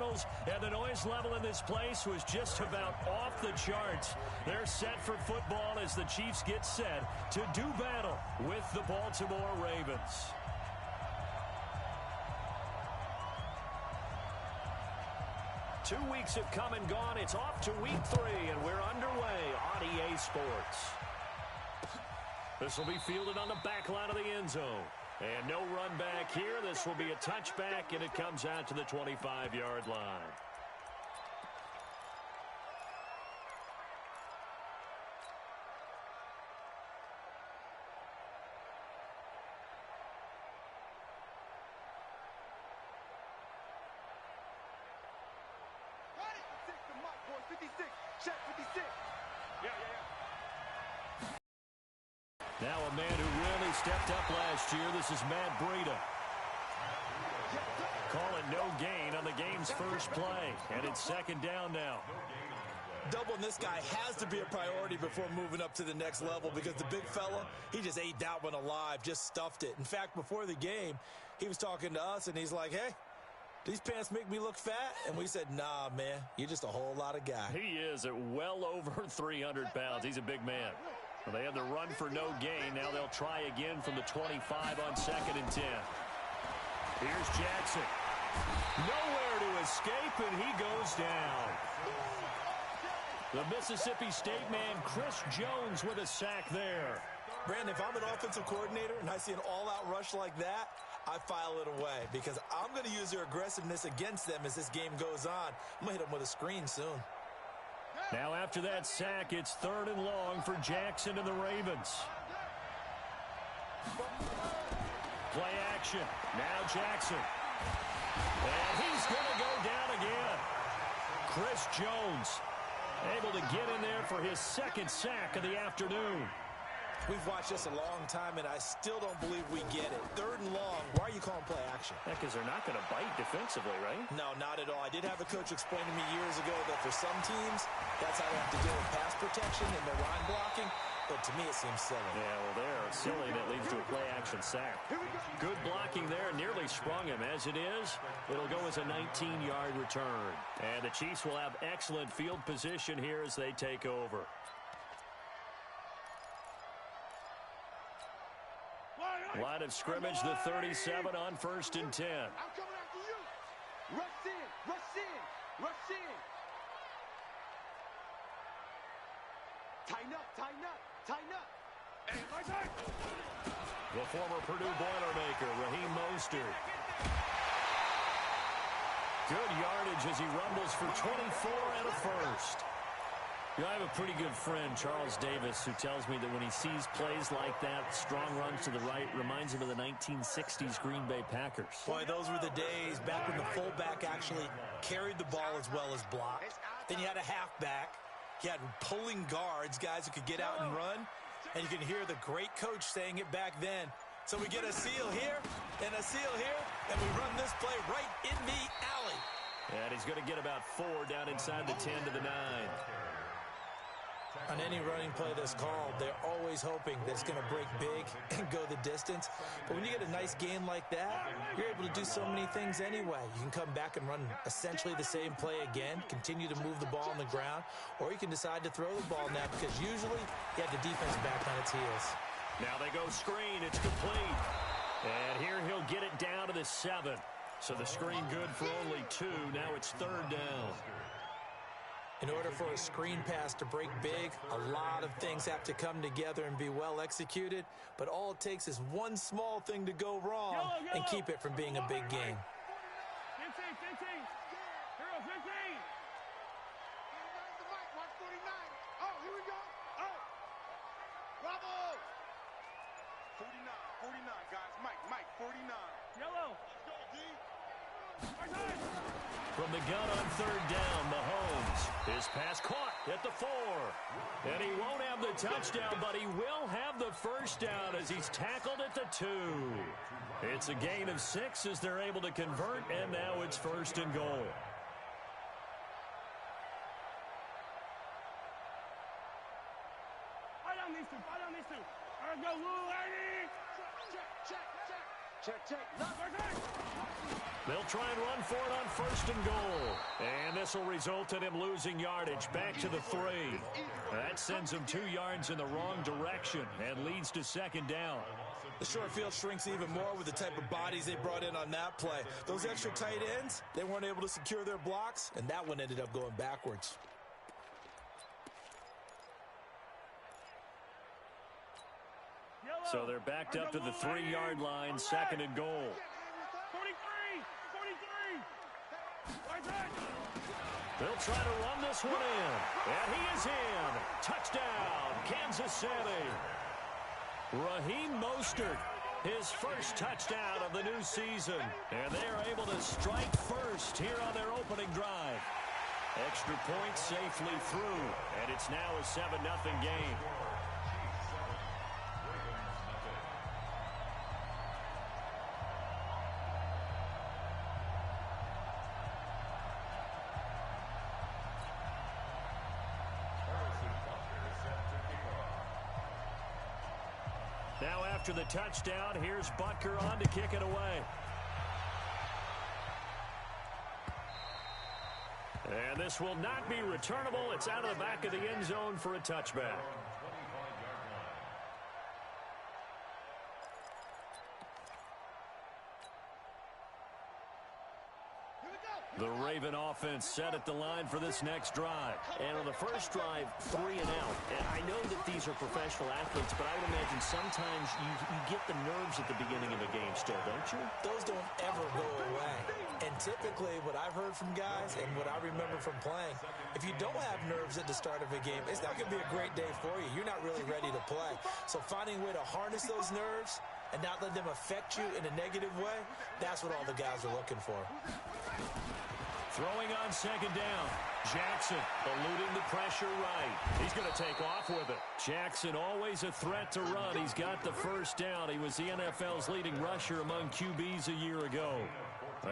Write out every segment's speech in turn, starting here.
channels, and the noise level in this place was just about off the charts. They're set for football as the Chiefs get set to do battle with the Baltimore Ravens. Two weeks have come and gone. It's off to week 3, and we're underway on EA Sports. This will be fielded on the back line of the end zone. And no run back here. This will be a touchback, and it comes out to the 25-yard line. Now a man who really stepped up last year. This is Matt Breida. Calling no gain on the game's first play. And it's second down now. Doubling this guy has to be a priority before moving up to the next level because the big fella, he just ate that one alive, just stuffed it. In fact, before the game, he was talking to us, and he's like, hey, these pants make me look fat? And we said, nah, man, you're just a whole lot of guy. He is at well over 300 pounds. He's a big man. Well, they had the run for no gain. Now they'll try again from the 25 on 2nd and 10. Here's Jackson. Nowhere to escape, and he goes down. The Mississippi State man, Chris Jones, with a sack there. Brandon, if I'm an offensive coordinator and I see an all-out rush like that, I file it away because I'm going to use their aggressiveness against them as this game goes on. I'm going to hit them with a screen soon. Now after that sack, it's 3rd and long for Jackson and the Ravens. Play action. Now Jackson. And he's going to go down again. Chris Jones able to get in there for his 2nd sack of the afternoon. We've watched this a long time, and I still don't believe we get it. 3rd and long. Why are you calling play action? Yeah, because they're not going to bite defensively, right? No, not at all. I did have a coach explain to me years ago that for some teams, that's how they have to deal with pass protection and their line blocking. But to me, it seems silly. Yeah, well, they're silly, and it leads to a play-action sack. Good blocking there. Nearly sprung him. As it is, it'll go as a 19-yard return. And the Chiefs will have excellent field position here as they take over. Line of scrimmage, the 37 on 1st and 10. I'm coming after you. Rush in, rush in, rush in. Tighten up, tighten up, tighten up. And right side. The former Purdue Boilermaker, Raheem Mostert. Good yardage as he rumbles for 24 and a first. You know, I have a pretty good friend, Charles Davis, who tells me that when he sees plays like that, strong runs to the right, reminds him of the 1960s Green Bay Packers. Boy, those were the days back when the fullback actually carried the ball as well as blocked. Then you had a halfback. You had pulling guards, guys who could get out and run. And you can hear the great coach saying it back then. So we get a seal here and a seal here, and we run this play right in the alley. And he's going to get about 4 down inside the 10 to the 9. On any running play that's called, they're always hoping that it's going to break big and go the distance. But when you get a nice gain like that, you're able to do so many things anyway. You can come back and run essentially the same play again, continue to move the ball on the ground, or you can decide to throw the ball now because usually you have the defense back on its heels. Now they go screen. It's complete. And here he'll get it down to the 7. So the screen good for only 2. Now it's 3rd down. In order for a screen pass to break big, a lot of things have to come together and be well executed. But all it takes is one small thing to go wrong and keep it from being a big game. 15, 15. Hero, 15. Watch 49. Oh, here we go. Oh. Bravo. 49, 49, guys. Mike, 49. Yellow. Let's go, D. From the gun on 3rd down, Mahomes. His pass caught at the 4. And he won't have the touchdown, but he will have the first down as he's tackled at the 2. It's a gain of 6 as they're able to convert, and now it's 1st and goal. Fight on these two. All right, go, Lou, lady. Check. They'll try and run for it on 1st and goal. And this will result in him losing yardage. Back to the 3. That sends him 2 yards in the wrong direction and leads to 2nd down. The short field shrinks even more with the type of bodies they brought in on that play. Those extra tight ends, they weren't able to secure their blocks, and that one ended up going backwards. So they're backed up to the 3-yard line, 2nd and goal. 43. They'll try to run this one in. And he is in. Touchdown, Kansas City. Raheem Mostert, his first touchdown of the new season. And they are able to strike first here on their opening drive. Extra point safely through. And it's now a 7-0 game. Now after the touchdown, here's Butker on to kick it away. And this will not be returnable. It's out of the back of the end zone for a touchback. The Raven offense set at the line for this next drive. And on the first drive, 3 and out. And I know that these are professional athletes, but I would imagine sometimes you get the nerves at the beginning of a game still, don't you? Those don't ever go away. And typically what I've heard from guys and what I remember from playing, if you don't have nerves at the start of a game, it's not going to be a great day for you. You're not really ready to play. So finding a way to harness those nerves and not let them affect you in a negative way, that's what all the guys are looking for. Throwing on 2nd down. Jackson eluding the pressure right. He's going to take off with it. Jackson always a threat to run. He's got the first down. He was the NFL's leading rusher among QBs a year ago.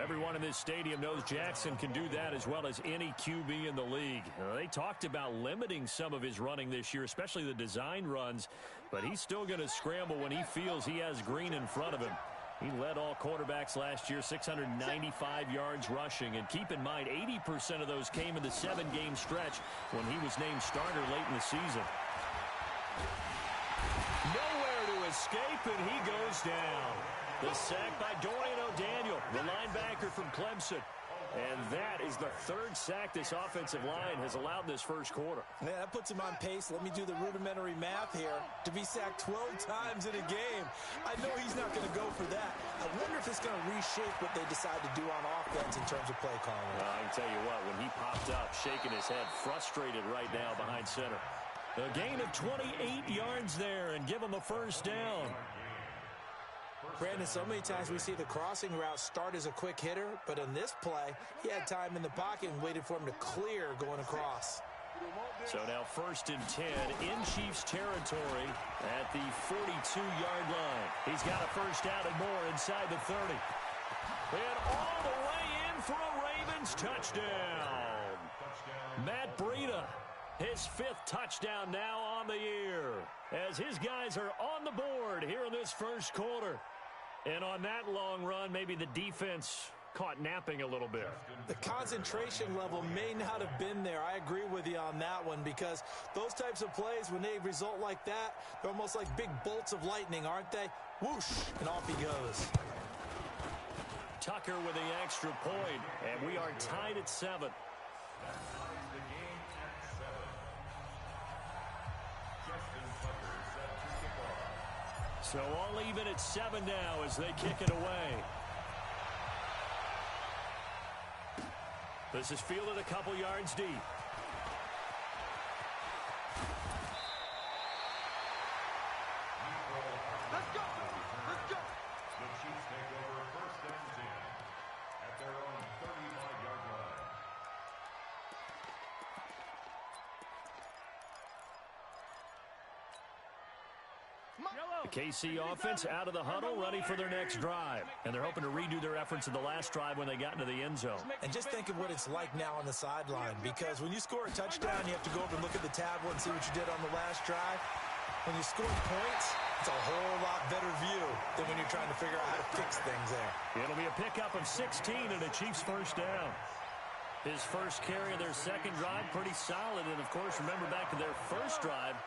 Everyone in this stadium knows Jackson can do that as well as any QB in the league. They talked about limiting some of his running this year, especially the design runs, but he's still going to scramble when he feels he has green in front of him. He led all quarterbacks last year, 695 yards rushing. And keep in mind, 80% of those came in the 7-game stretch when he was named starter late in the season. Nowhere to escape, and he goes down. The sack by Dorian O'Daniel, the linebacker from Clemson. And that is the 3rd sack this offensive line has allowed this first quarter. Yeah, that puts him on pace. Let me do the rudimentary math here. To be sacked 12 times in a game, I know he's not going to go for that. I wonder if it's going to reshape what they decide to do on offense in terms of play calling. I can tell you what, when he popped up, shaking his head, frustrated right now behind center. A gain of 28 yards there and give him a first down. Brandon, so many times we see the crossing route start as a quick hitter, but in this play, he had time in the pocket and waited for him to clear going across. So now 1st and 10 in Chiefs territory at the 42-yard line. He's got a first down and more inside the 30. And all the way in for a Ravens touchdown. Matt Breida, his 5th touchdown now on the year, as his guys are on the board here in this first quarter. And on that long run, maybe the defense caught napping a little bit. The concentration level may not have been there. I agree with you on that one, because those types of plays, when they result like that, they're almost like big bolts of lightning, aren't they? Whoosh, and off he goes. Tucker with the extra point, and we are tied at 7. So all even at 7 now as they kick it away. This is fielded a couple yards deep. Let's go. Let's go. The Chiefs take over 1st and 10 at their own 35-yard line. The KC offense out of the huddle, ready for their next drive. And they're hoping to redo their efforts in the last drive when they got into the end zone. And just think of what it's like now on the sideline, because when you score a touchdown, you have to go over and look at the tablet and see what you did on the last drive. When you score points, it's a whole lot better view than when you're trying to figure out how to fix things there. It'll be a pickup of 16 and a Chiefs first down. His first carry of their second drive, pretty solid. And, of course, remember back to their first drive,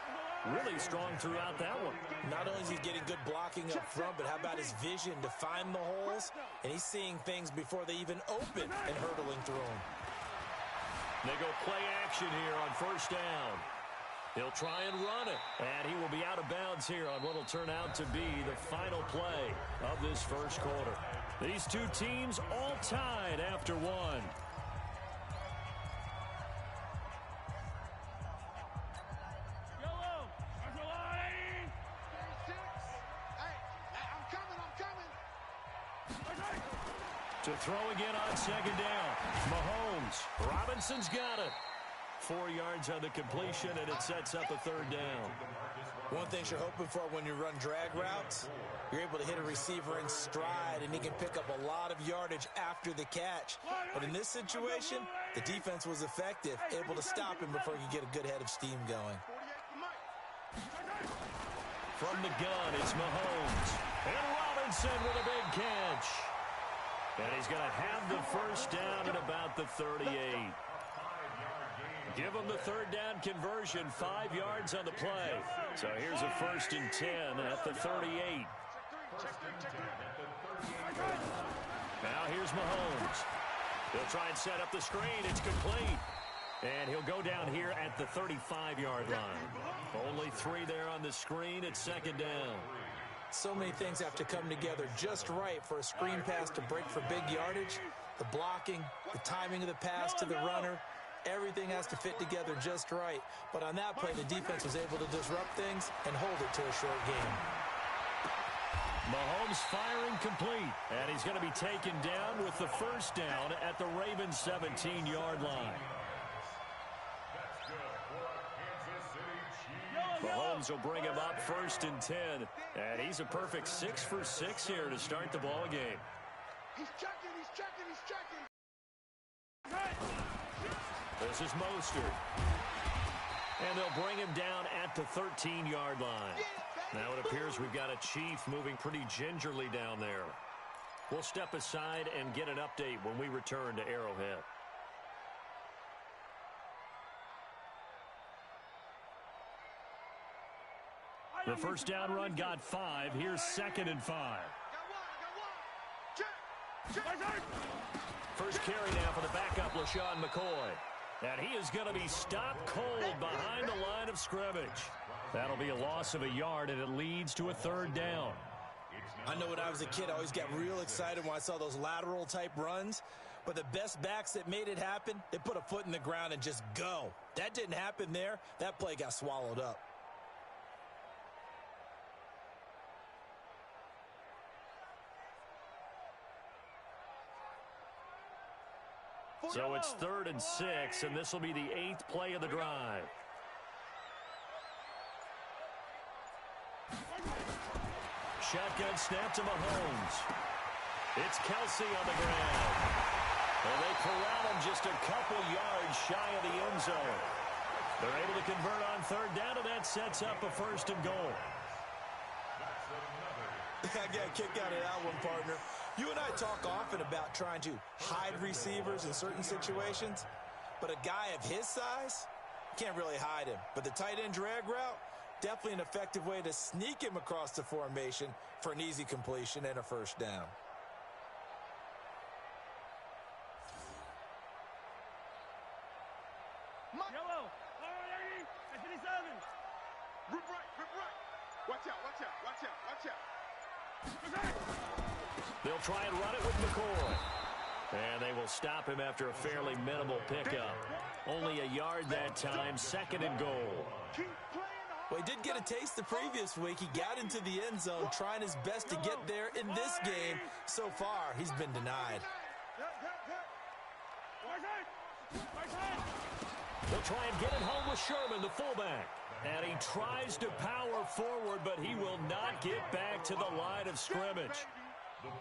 really strong throughout that one. Not only is he getting good blocking up front, but how about his vision to find the holes? And he's seeing things before they even open and hurdling through them. They go play action here on first down. He'll try and run it. And he will be out of bounds here on what will turn out to be the final play of this first quarter. These two teams all tied after one. To throw again on second down. Mahomes. Robinson's got it. 4 yards on the completion, and it sets up a third down. One thing you're hoping for when you run drag routes, you're able to hit a receiver in stride, and he can pick up a lot of yardage after the catch. But in this situation, the defense was effective, able to stop him before he could get a good head of steam going. From the gun, it's Mahomes. And Robinson with a big catch. And he's going to have the first down at about the 38. Give him the third down conversion, 5 yards on the play. So here's a 1st and 10 at the 38. Now here's Mahomes. He'll try and set up the screen. It's complete. And he'll go down here at the 35-yard line. Only 3 there on the screen at second down. So many things have to come together just right for a screen pass to break for big yardage. The blocking, the timing of the pass to the runner, everything has to fit together just right. But on that play, the defense was able to disrupt things and hold it to a short game. Mahomes firing complete, and he's going to be taken down with the first down at the Ravens' 17-yard line. Mahomes will bring him up 1st and 10, and he's a perfect 6 for 6 here to start the ball game. He's checking, he's checking, he's checking. This is Mostert. And they'll bring him down at the 13-yard line. Now it appears we've got a Chief moving pretty gingerly down there. We'll step aside and get an update when we return to Arrowhead. The first down run got 5. Here's 2nd and 5. First carry now for the backup, LaShawn McCoy. And he is going to be stopped cold behind the line of scrimmage. That'll be a loss of a yard, and it leads to a third down. I know when I was a kid, I always got real excited when I saw those lateral-type runs. But the best backs that made it happen, they put a foot in the ground and just go. That didn't happen there. That play got swallowed up. So it's 3rd and 6, and this will be the 8th play of the drive. Shotgun snap to Mahomes. It's Kelsey on the ground. And they corral him just a couple yards shy of the end zone. They're able to convert on third down, and that sets up a 1st and goal. I got a kick out of that one, partner. You and I talk often about trying to hide receivers in certain situations, but a guy of his size, can't really hide him. But the tight end drag route, definitely an effective way to sneak him across the formation for an easy completion and a first down. Yellow. At 57. Rip right, rip right. Watch out, watch out, watch out, watch out. They'll try and run it with McCoy. And they will stop him after a fairly minimal pickup. Only a yard that time, 2nd and goal. Well, he did get a taste the previous week. He got into the end zone trying his best to get there in this game. So far, he's been denied. They'll try and get it home with Sherman, the fullback. And he tries to power forward, but he will not get back to the line of scrimmage.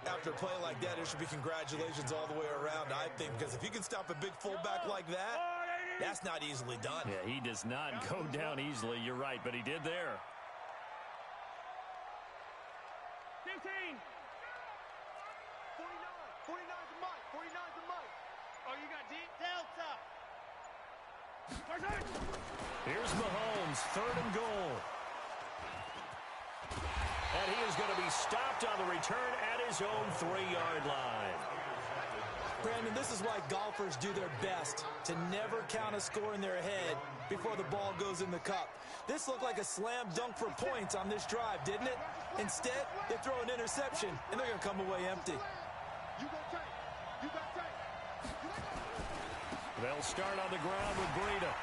After a play like that, there should be congratulations all the way around, I think, because if you can stop a big fullback like that, that's not easily done. Yeah, he does not go down easily, you're right, but he did there. 15. 49 to Mike. 49 to Mike. Oh, you got deep? Delta. Here's Mahomes, 3rd and goal. And he is going to be stopped on the return at his own 3-yard line. Brandon, this is why golfers do their best to never count a score in their head before the ball goes in the cup. This looked like a slam dunk for points on this drive, didn't it? Instead, they throw an interception, and they're going to come away empty. They'll start on the ground with Breida.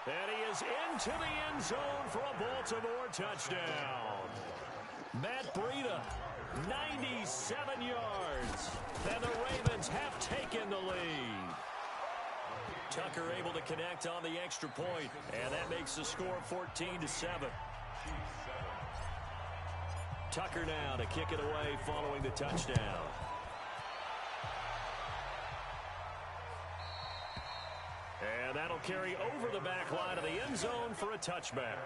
And he is into the end zone for a Baltimore touchdown. Matt Breida, 97 yards. And the Ravens have taken the lead. Tucker able to connect on the extra point, and that makes the score 14-7. Tucker now to kick it away following the touchdown. And that'll carry over the back line of the end zone for a touchback.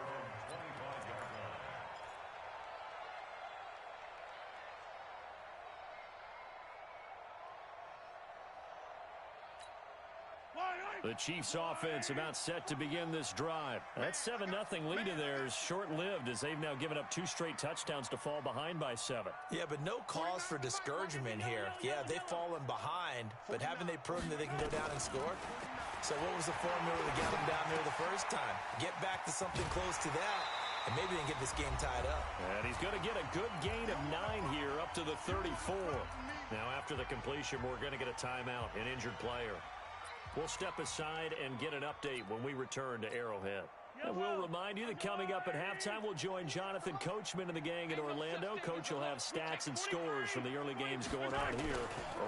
The Chiefs offense about set to begin this drive. That 7-0 lead in there is short-lived as they've now given up 2 straight touchdowns to fall behind by 7. Yeah, but no cause for discouragement here. Yeah, they've fallen behind, but haven't they proven that they can go down and score? So what was the formula to get them down there the first time? Get back to something close to that, and maybe they can get this game tied up. And he's going to get a good gain of 9 here up to the 34. Now after the completion, we're going to get a timeout, an injured player. We'll step aside and get an update when we return to Arrowhead. And we'll remind you that coming up at halftime, we'll join Jonathan Coachman and the gang in Orlando. Coach will have stats and scores from the early games going on here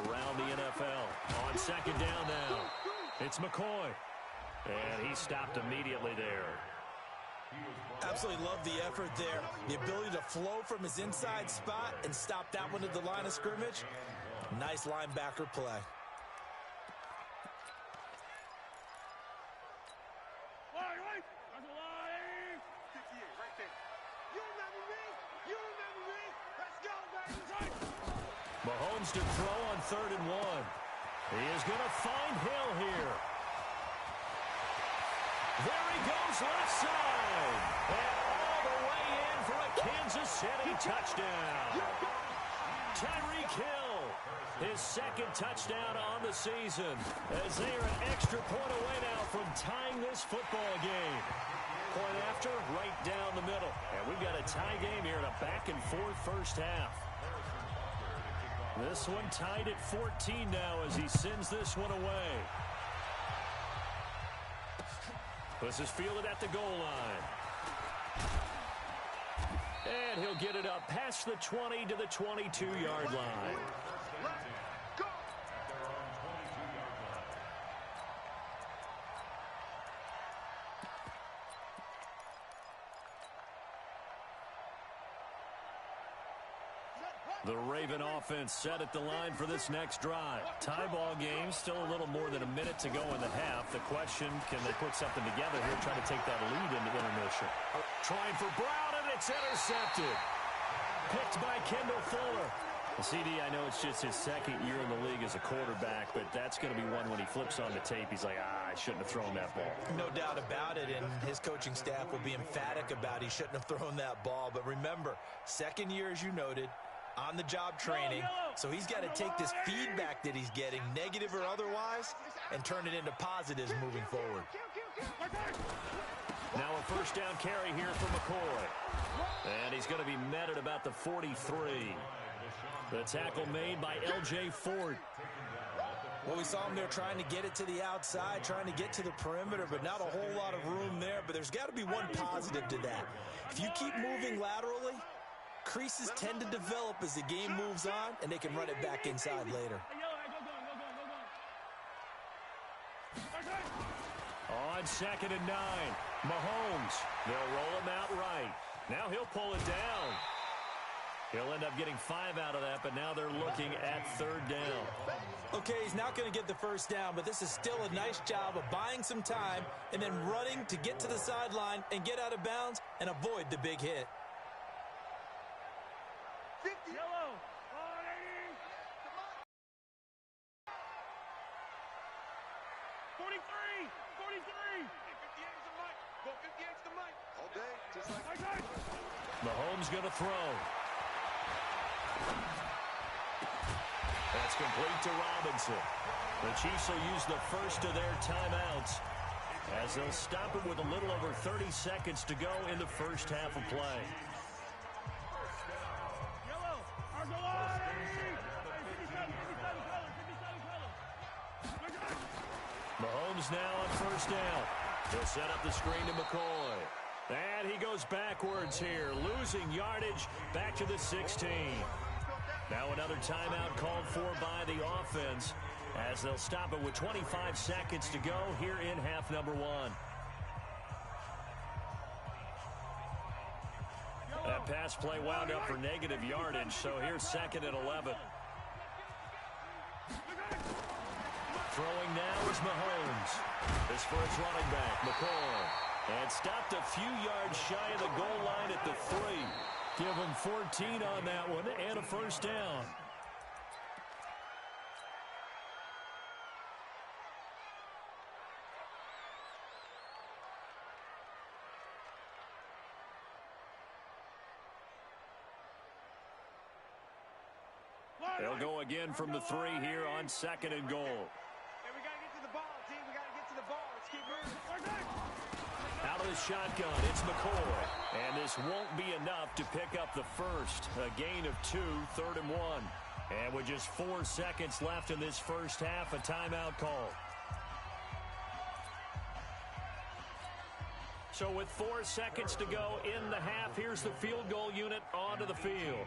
around the NFL. On second down now, it's McCoy. And he stopped immediately there. Absolutely love the effort there. The ability to flow from his inside spot and stop that one at the line of scrimmage. Nice linebacker play. Mahomes to throw on 3rd and 1. He is going to find Hill here. There he goes left side. And all the way in for a Kansas City touchdown. Tyreek Hill, his 2nd touchdown on the season, as they are an extra point away now from tying this football game. Point after, right down the middle. And we've got a tie game here in a back-and-forth first half. This one tied at 14 now as he sends this one away. This is fielded at the goal line. And he'll get it up past the 20 to the 22-yard line. The Raven offense set at the line for this next drive. Tie ball game, still a little more than a minute to go in the half. The question, can they put something together here, try to take that lead into intermission? Trying for Brown, and it's intercepted. Picked by Kendall Fuller. The CD, I know it's just his 2nd year in the league as a quarterback, but that's going to be one when he flips on the tape. He's like, I shouldn't have thrown that ball. No doubt about it, and his coaching staff will be emphatic about he shouldn't have thrown that ball. But remember, 2nd year, as you noted, on-the-job training, so he's got to take this feedback that he's getting, negative or otherwise, and turn it into positives moving forward. Now a first down carry here for McCoy. And he's going to be met at about the 43. The tackle made by L.J. Ford. Well, we saw him there trying to get it to the outside, trying to get to the perimeter, but not a whole lot of room there. But there's got to be one positive to that. If you keep moving laterally, creases tend to develop as the game moves on, and they can run it back inside later. On 2nd and 9, Mahomes. They'll roll him out right. Now he'll pull it down. He'll end up getting 5 out of that, but now they're looking at 3rd down. Okay, he's not going to get the first down, but this is still a nice job of buying some time and then running to get to the sideline and get out of bounds and avoid the big hit. 50. Yellow. 43. 43. 58's the mic. Go 58's the mic. All day, just like Mahomes going to throw. That's complete to Robinson. The Chiefs will use the first of their timeouts as they'll stop it with a little over 30 seconds to go in the first half of play. Yellow. Mahomes now on first down. He'll set up the screen to McCoy. And he goes backwards here, losing yardage back to the 16. Now another timeout called for by the offense as they'll stop it with 25 seconds to go here in half number 1. That pass play wound up for negative yardage, so here's 2nd and 11. Throwing now is Mahomes. This for his running back, McCoy. And stopped a few yards shy of the goal line at the 3. Give him 14 on that one and a first down. They'll go again from the 3 here on 2nd and goal. Hey, we got to get to the ball, team. We got to get to the ball. Let's keep moving. Out of the shotgun, it's McCoy. And this won't be enough to pick up the first. A gain of 2, 3rd and 1. And with just 4 seconds left in this first half, a timeout call. So with 4 seconds to go in the half, here's the field goal unit onto the field.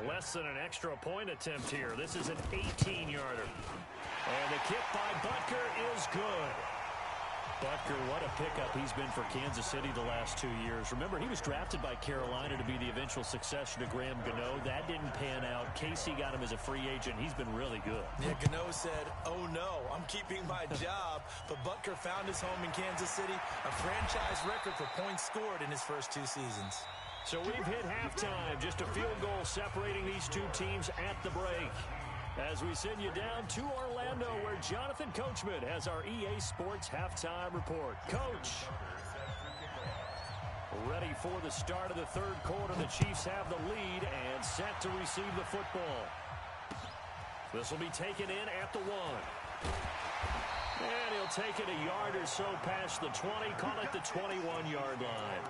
Less than an extra point attempt here. This is an 18-yarder. And the kick by Butker is good. Butker, what a pickup he's been for Kansas City the last 2 years. Remember, he was drafted by Carolina to be the eventual successor to Graham Gano. That didn't pan out. Casey got him as a free agent. He's been really good. Yeah, Gano said, oh no, I'm keeping my job. But Butker found his home in Kansas City, a franchise record for points scored in his first 2 seasons. So we've hit halftime. Just a field goal separating these two teams at the break. As we send you down to Orlando, where Jonathan Coachman has our EA Sports Halftime Report. Coach. Ready for the start of the 3rd quarter. The Chiefs have the lead and set to receive the football. This will be taken in at the 1. And he'll take it a yard or so past the 20. Call it the 21-yard line.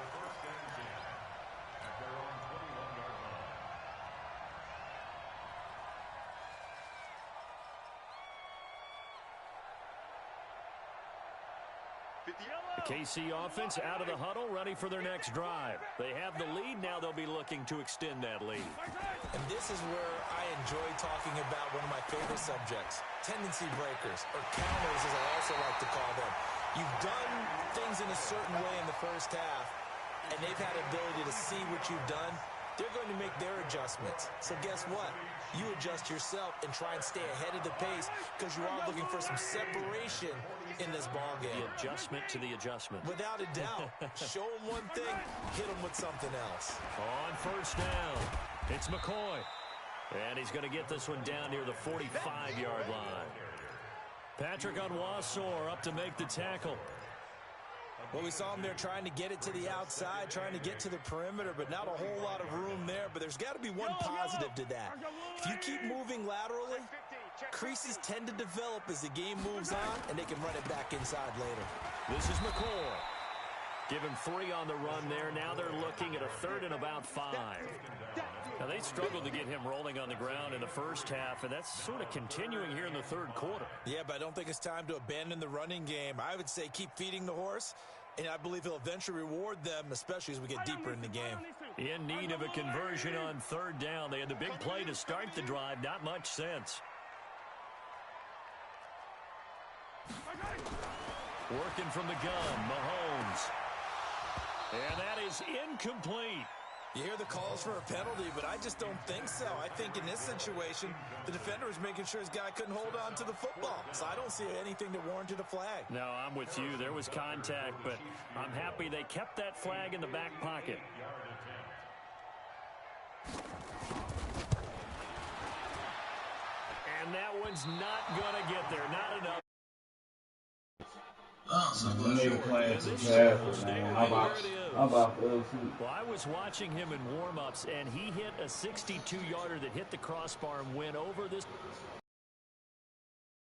The KC offense out of the huddle, ready for their next drive. They have the lead. Now they'll be looking to extend that lead. And this is where I enjoy talking about one of my favorite subjects, tendency breakers, or counters as I also like to call them. You've done things in a certain way in the first half, and they've had the ability to see what you've done. They're going to make their adjustments. So guess what? You adjust yourself and try and stay ahead of the pace because you are looking for some separation in this ball game. The adjustment to the adjustment. Without a doubt. Show them one thing, hit them with something else. On first down, it's McCoy. And he's going to get this one down near the 45-yard line. Patrick Onwuasor up to make the tackle. Well, we saw him there trying to get it to the outside, trying to get to the perimeter, but not a whole lot of room there. But there's got to be one positive to that. If you keep moving laterally, creases tend to develop as the game moves on, and they can run it back inside later. This is McCoy. Give him 3 on the run there. Now they're looking at a 3rd and about 5. Now, they struggled to get him rolling on the ground in the first half, and that's sort of continuing here in the 3rd quarter. Yeah, but I don't think it's time to abandon the running game. I would say keep feeding the horse, and I believe he'll eventually reward them, especially as we get deeper in the game. In need of a conversion on 3rd down. They had the big play to start the drive. Not much sense. Working from the gun, Mahomes. And that is incomplete. You hear the calls for a penalty, but I just don't think so. I think in this situation, the defender was making sure his guy couldn't hold on to the football. So I don't see anything that warranted a flag. No, I'm with you. There was contact, but I'm happy they kept that flag in the back pocket. And that one's not going to get there. Not enough. The nigga playing too fast, man. How about the other two? Well, I was watching him in warm-ups, and he hit a 62-yarder that hit the crossbar and went over this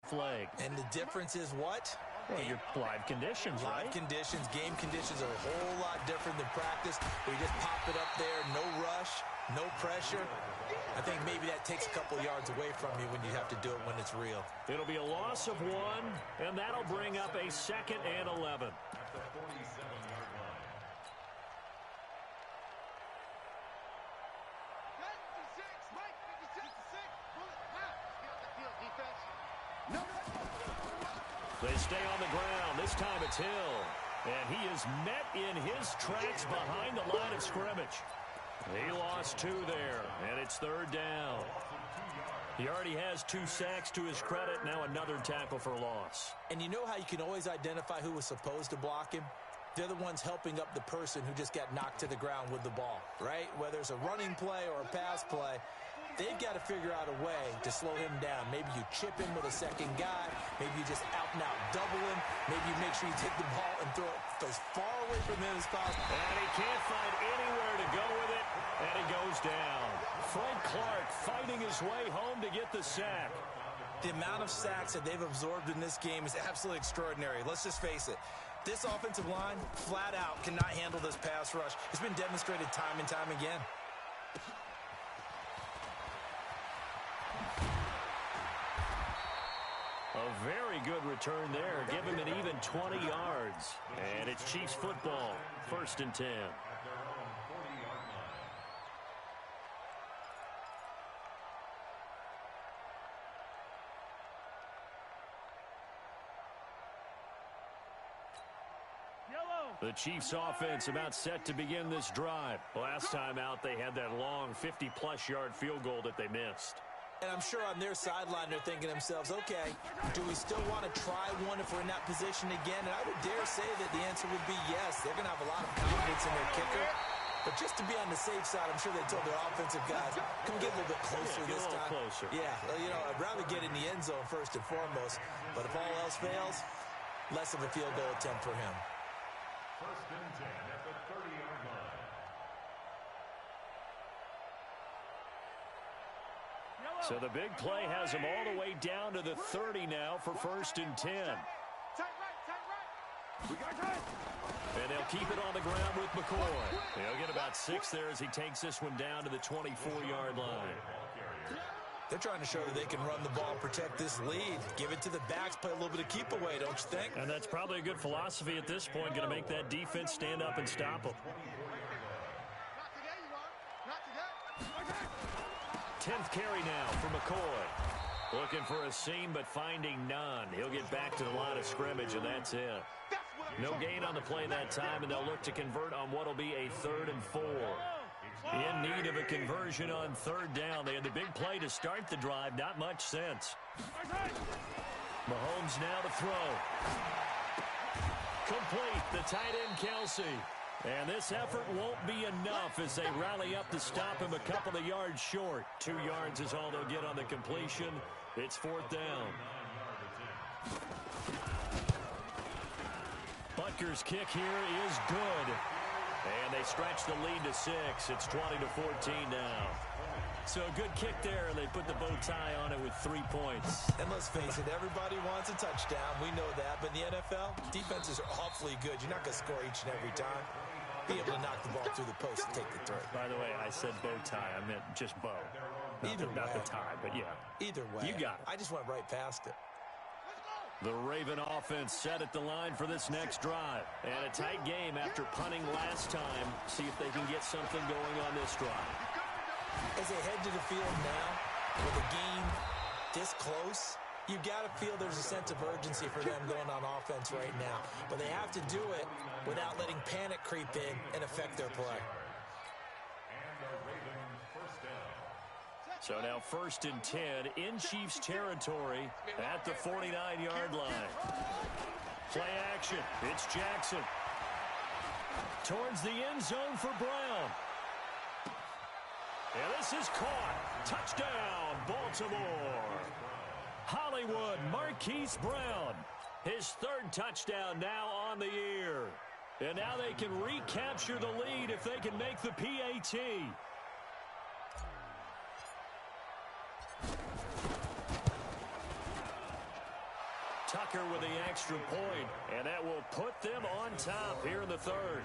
flag. And the difference is what? Well, your live conditions, right? Live conditions, game conditions are a whole lot different than practice. We just pop it up there, no rush, no pressure. I think maybe that takes a couple yards away from you when you have to do it when it's real. It'll be a loss of 1, and that'll bring up a 2nd and 11. At the 47-yard line. They stay on the ground. This time it's Hill. And he is met in his tracks behind the line of scrimmage. He lost 2 there, and it's 3rd down. He already has 2 sacks to his credit. Now another tackle for loss. And you know how you can always identify who was supposed to block him? They're the ones helping up the person who just got knocked to the ground with the ball, right? Whether it's a running play or a pass play, they've got to figure out a way to slow him down. Maybe you chip him with a second guy. Maybe you just out-and-out double him. Maybe you make sure you take the ball and throw it as far away from him as possible. And he can't find anywhere to go with it, and he goes down. Frank Clark fighting his way home to get the sack. The amount of sacks that they've absorbed in this game is absolutely extraordinary. Let's just face it. This offensive line, flat out, cannot handle this pass rush. It's been demonstrated time and time again. A very good return there. Give him an even 20 yards. And it's Chiefs football. 1st and 10. The Chiefs offense about set to begin this drive. Last time out, they had that long 50-plus yard field goal that they missed. And I'm sure on their sideline, they're thinking to themselves, okay, do we still want to try one if we're in that position again? And I would dare say that the answer would be yes. They're going to have a lot of confidence in their kicker. But just to be on the safe side, I'm sure they told their offensive guys, come get a little bit closer this time. Closer. Yeah, you know, I'd rather get in the end zone first and foremost. But if all else fails, less of a field goal attempt for him. 1st and 10 at the 30-yard line. So the big play has him all the way down to the 30 now for 1st and 10. And they'll keep it on the ground with McCoy. He'll get about 6 there as he takes this one down to the 24-yard line. They're trying to show that they can run the ball, protect this lead, give it to the backs, play a little bit of keep away, don't you think? And that's probably a good philosophy at this point, going to make that defense stand up and stop them. 10th carry now for McCoy. Looking for a seam, but finding none. He'll get back to the line of scrimmage, and that's it. No gain on the play that time, and they'll look to convert on what will be a 3rd and 4. In need of a conversion on 3rd down. They had the big play to start the drive. Not much sense. Mahomes now to throw. Complete. The tight end, Kelsey. And this effort won't be enough as they rally up to stop him a couple of yards short. 2 yards is all they'll get on the completion. It's 4th down. Butker's kick here is good. And they stretch the lead to 6. It's 20-14 now. So a good kick there, and they put the bow tie on it with 3 points. And let's face it, everybody wants a touchdown. We know that. But in the NFL, defenses are awfully good. You're not going to score each and every time. Be able to knock the ball through the post and take the throw. By the way, I said bow tie. I meant just bow. Not the tie, but yeah. Either way. You got it. I just went right past it. The Raven offense set at the line for this next drive. And a tight game after punting last time. See if they can get something going on this drive. As they head to the field now, with a game this close, you got to feel there's a sense of urgency for them going on offense right now. But they have to do it without letting panic creep in and affect their play. So now 1st and 10 in Chiefs territory at the 49-yard line. Play action. It's Jackson. Towards the end zone for Brown. And this is caught. Touchdown, Baltimore. Hollywood Marquise Brown. His 3rd touchdown now on the year. And now they can recapture the lead if they can make the PAT. Tucker with the extra point, and that will put them on top here in the 3rd.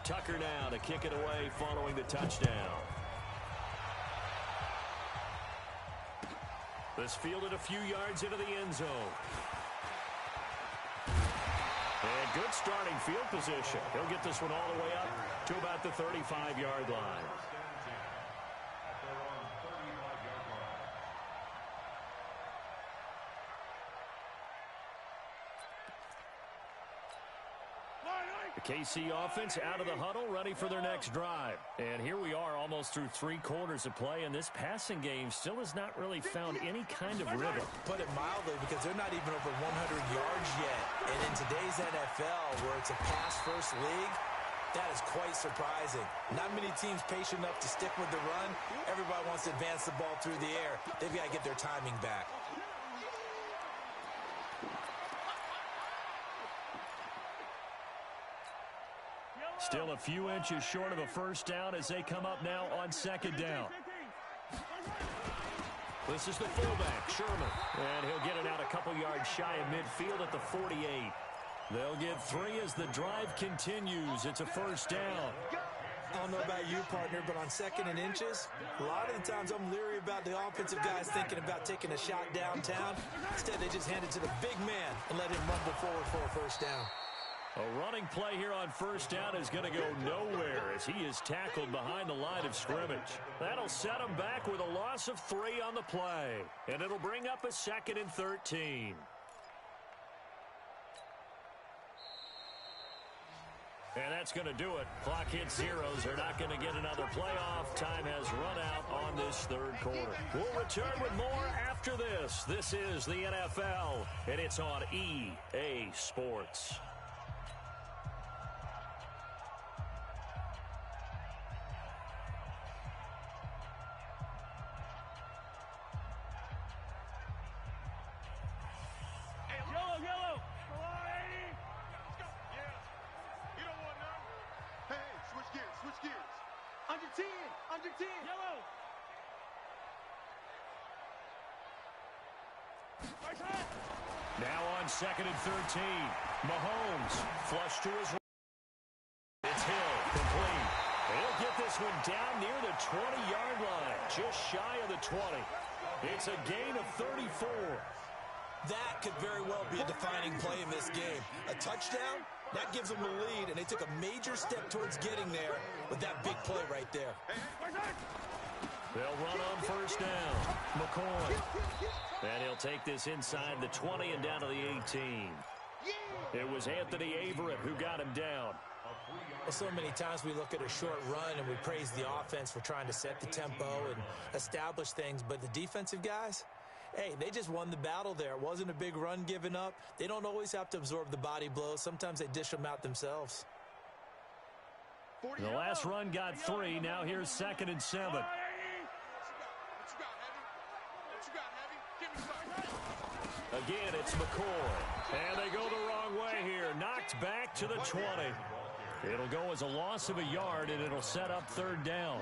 Tucker now to kick it away following the touchdown. This fielded a few yards into the end zone. And good starting field position. He'll get this one all the way up to about the 35-yard line. The KC offense out of the huddle, ready for their next drive. And here we are almost through 3 quarters of play, and this passing game still has not really found any kind of rhythm. Put it mildly, because they're not even over 100 yards yet. And in today's NFL, where it's a pass-first league, that is quite surprising. Not many teams patient enough to stick with the run. Everybody wants to advance the ball through the air. They've got to get their timing back. Still a few inches short of a first down as they come up now on 2nd down. This is the fullback, Sherman. And he'll get it out a couple yards shy of midfield at the 48. They'll get 3 as the drive continues. It's a first down. I don't know about you, partner, but on 2nd and inches, a lot of the times I'm leery about the offensive guys thinking about taking a shot downtown. Instead, they just hand it to the big man and let him rumble forward for a first down. A running play here on first down is going to go nowhere as he is tackled behind the line of scrimmage. That'll set him back with a loss of 3 on the play. And it'll bring up a 2nd and 13. And that's going to do it. Clock hits zeros. They're not going to get another playoff. Time has run out on this 3rd quarter. We'll return with more after this. This is the NFL, and it's on EA Sports. Under 10. Yellow. Now on 2nd and 13. Mahomes flush to his right. It's Hill, complete. He'll get this one down near the 20-yard line, just shy of the 20. It's a gain of 34. That could very well be a defining play in this game. A touchdown, that gives them the lead, and they took a major step towards getting there with that big play right there. They'll run on first down. McCoy. And he'll take this inside the 20 and down to the 18. It was Anthony Averett who got him down. Well, so many times we look at a short run and we praise the offense for trying to set the tempo and establish things, but the defensive guys, hey, they just won the battle there. It wasn't a big run given up. They don't always have to absorb the body blows. Sometimes they dish them out themselves. The last run got 3. Now here's 2nd and 7. Again, it's McCoy. And they go the wrong way here. Knocked back to the 20. It'll go as a loss of a yard, and it'll set up 3rd down.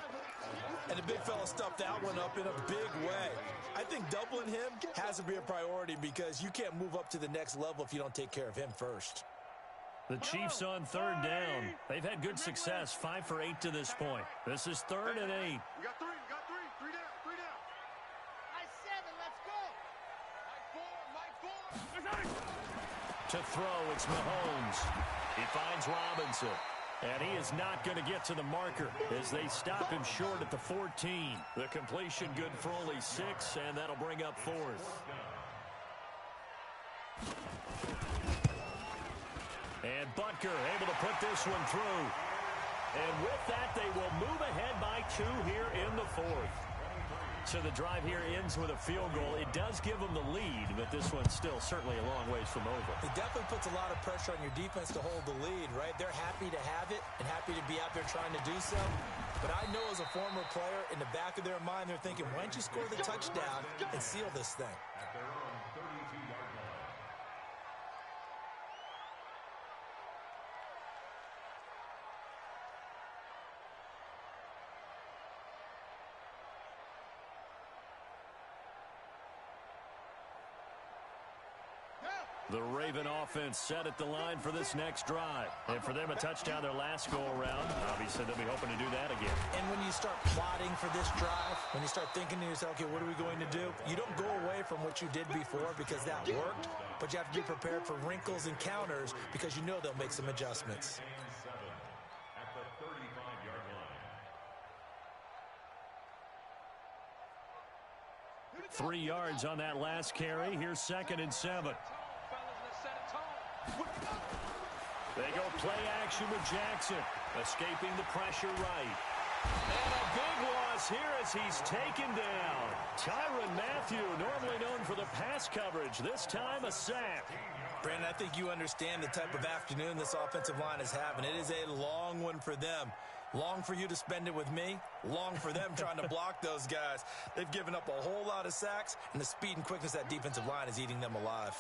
And the big fella stuffed that one up in a big way. I think doubling him has to be a priority because you can't move up to the next level if you don't take care of him first. The Chiefs on 3rd down. They've had good success, 5 for 8 to this point. This is 3rd and 8. We got 3. We got 3. 3 down. 3 down. Nice 7. Let's go. Mike 4. Mike 4. To throw, it's Mahomes. He finds Robinson. And he is not going to get to the marker as they stop him short at the 14. The completion good for only 6, and that'll bring up 4th. And Butker able to put this one through. And with that, they will move ahead by 2 here in the 4th. So the drive here ends with a field goal. It does give them the lead, but this one's still certainly a long ways from over. It definitely puts a lot of pressure on your defense to hold the lead, right? They're happy to have it and happy to be out there trying to do so. But I know as a former player, in the back of their mind, they're thinking, why don't you score the touchdown and seal this thing? At their own 32-yard line. The Raven offense set at the line for this next drive. And for them, a touchdown their last go-around. Obviously, they'll be hoping to do that again. And when you start plotting for this drive, when you start thinking to yourself, okay, what are we going to do? You don't go away from what you did before because that worked, but you have to be prepared for wrinkles and counters because you know they'll make some adjustments. At the 35-yard line. 3 yards on that last carry. Here's 2nd and 7. They go play action with Jackson, escaping the pressure right. And a big loss here as he's taken down. Tyrann Mathieu, normally known for the pass coverage, this time a sack. Brandon, I think you understand the type of afternoon this offensive line is having. It is a long one for them. Long for you to spend it with me. Long for them trying to block those guys. They've given up a whole lot of sacks, and the speed and quickness of that defensive line is eating them alive.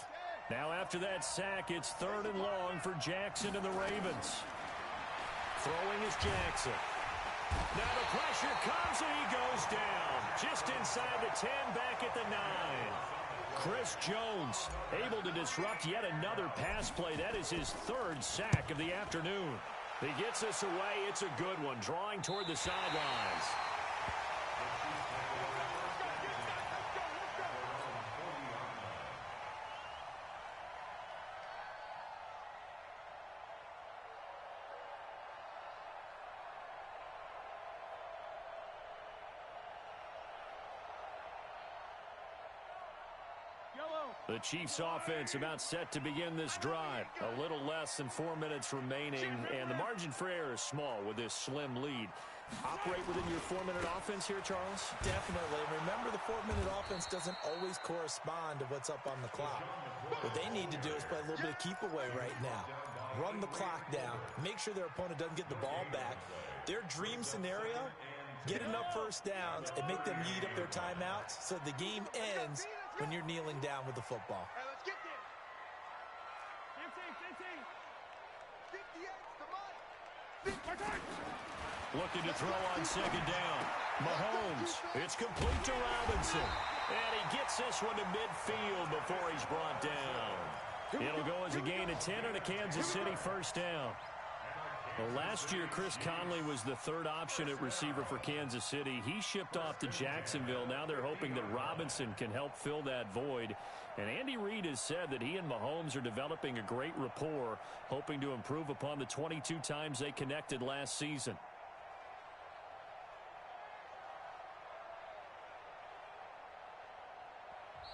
Now after that sack, it's 3rd and long for Jackson and the Ravens. Throwing is Jackson. Now the pressure comes and he goes down. Just inside the 10, back at the 9. Chris Jones able to disrupt yet another pass play. That is his 3rd sack of the afternoon. He gets us away. It's a good one, drawing toward the sidelines. The Chiefs offense about set to begin this drive. A little less than 4 minutes remaining, and the margin for error is small with this slim lead. Operate within your 4-minute offense here, Charles? Definitely. Remember, the 4-minute offense doesn't always correspond to what's up on the clock. What they need to do is play a little bit of keep away right now. Run the clock down. Make sure their opponent doesn't get the ball back. Their dream scenario, get enough first downs and make them eat up their timeouts so the game ends when you're kneeling down with the football. Hey, let's get there. 15. 58, Looking to throw on 2nd down. Mahomes, it's complete to Robinson. And he gets this one to midfield before he's brought down. It'll go as a gain of 10 and a Kansas City 1st down. Well, last year, Chris Conley was the 3rd option at receiver for Kansas City. He shipped off to Jacksonville. Now they're hoping that Robinson can help fill that void. And Andy Reid has said that he and Mahomes are developing a great rapport, hoping to improve upon the 22 times they connected last season.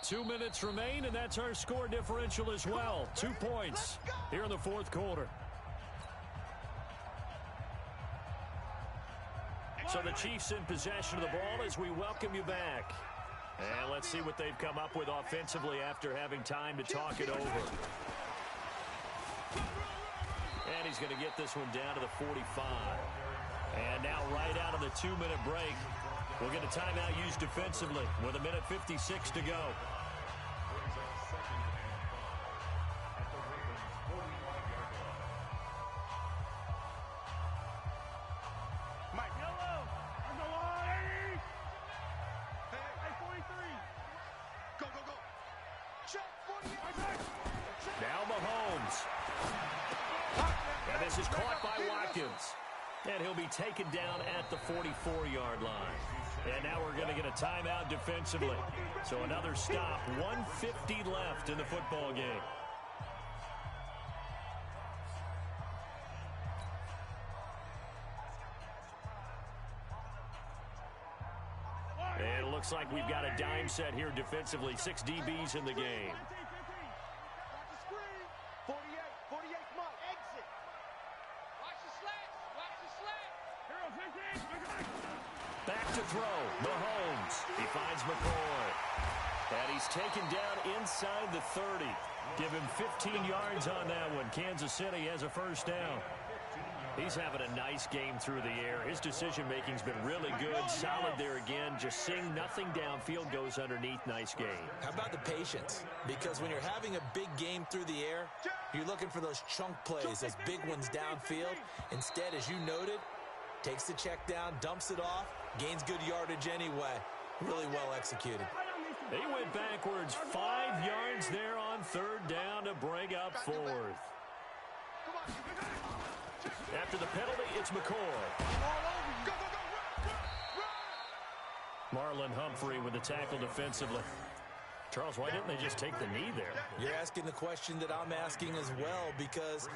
Two minutes remain, and that's our score differential as well. 2 points here in the 4th quarter. So the Chiefs in possession of the ball as we welcome you back. And let's see what they've come up with offensively after having time to talk it over. And he's going to get this one down to the 45. And now right out of the 2-minute break, we'll get a timeout used defensively with 1:56 to go. Now Mahomes. And this is caught by Watkins. And he'll be taken down at the 44-yard line. And now we're going to get a timeout defensively. So another stop. 1:50 left in the football game. And it looks like we've got a dime set here defensively. 6 DBs in the game. 48, come on, exit. Watch the slats, watch the slats. Back to throw. Mahomes. He finds McCoy. And he's taken down inside the 30. Give him 15 yards on that one. Kansas City has a first down. He's having a nice game through the air. His decision-making's been really good. Solid there again. Just seeing nothing downfield goes underneath. Nice game. How about the patience? Because when you're having a big game through the air, you're looking for those chunk plays, those big ones downfield. Instead, as you noted, takes the check down, dumps it off, gains good yardage anyway. Really well executed. They went backwards 5 yards there on third down to bring up fourth. After the penalty, it's McCoy. Marlon Humphrey with the tackle defensively. Charles, why didn't they just take the knee there? You're asking the question that I'm asking as well, because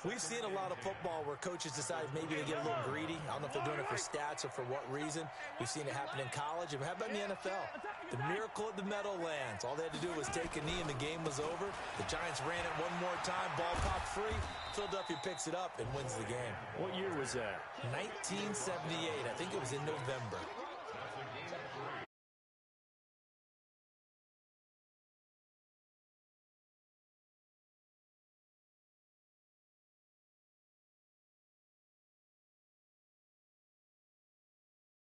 we've seen a lot of football where coaches decide maybe they get a little greedy. I don't know if they're doing it for stats or for what reason. We've seen it happen in college. And how about in the NFL? The miracle at the Meadowlands. All they had to do was take a knee and the game was over. The Giants ran it one more time. Ball popped free. Philadelphia picks it up and wins the game. What year was that? 1978. I think it was in November.